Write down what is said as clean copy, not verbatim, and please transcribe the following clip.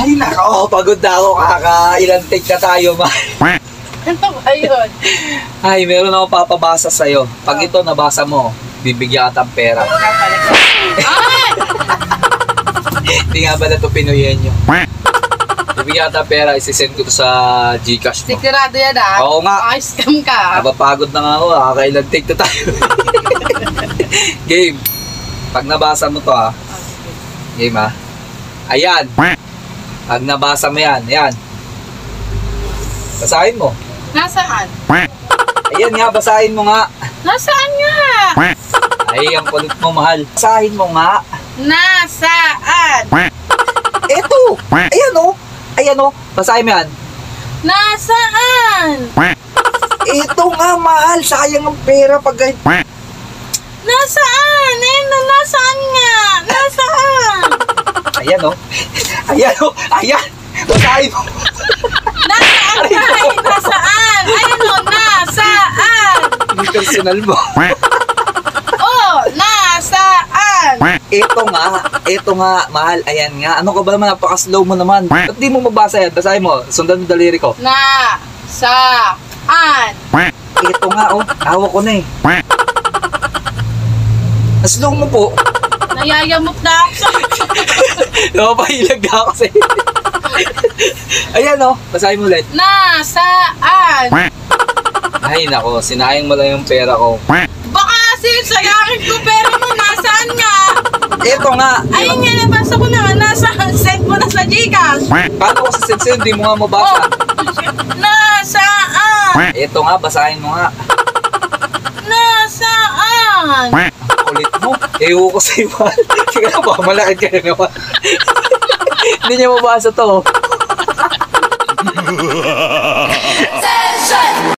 Ay, nako, pagod na ako. Kakailan take na tayo, mahal. Ano ba yun? Ay, meron ako papabasa sa'yo. Pag ito nabasa mo, bibigyan ka ng pera. Hindi nga ba na ito pinuyen nyo? Bibigyan ka ng pera, isisend ko to sa Gcash mo. Sigurado yan ah. Oo nga. Scam ka. Napapagod na nga ako, kakailan take na tayo. Game. Pag nabasa mo to Game Ayan. Pag nabasa mo yan, ayan. Basahin mo. Nasaan? Ayan nga, basahin mo nga. Nasaan nga? Ay, ang kulit mo, mahal. Basahin mo nga. Nasaan? Eto. Ayan o. Ayan o. Basahin mo yan. Nasaan? Ito nga, mahal. Sayang ang pera pag... Nasaan? Nasaan nga? Nasaan? Ayan o. Ayan o. Ayan. Basahin mo. Nasaan nga? Nasaan? Ayun o, nasaan? Yung personal mo. Oh, nasaan? Ito nga, mahal. Ayan nga. Ano ka ba naman? Napaka-slow mo naman. Ba't di mo mabasa yan? Basahin mo. Sundan mo daliri ko. Nasaan? Ito nga, oh. Hawak ko na eh. Slow mo po. Nayayamot na ako. Napapahilag na ako sa'yo. Ayan, oh. Basahin mo ulit. Nasaan? Ay, nako. Sinayang mo lang yung pera ko. Baka sayangin ko pero mo, nasaan nga? Ito nga. Ayun nga, nabasa ko na. Nasaan? Send mo na sa Gcash. Paano ko sa send? Di mo nga mabasa. Nasaan? Ito nga, basahin mo nga. Nasaan? Kulit mo. Ewo ko sa'yo, mahal. Sige na ba, malakit ka na naman. Hindi niya mabasa to.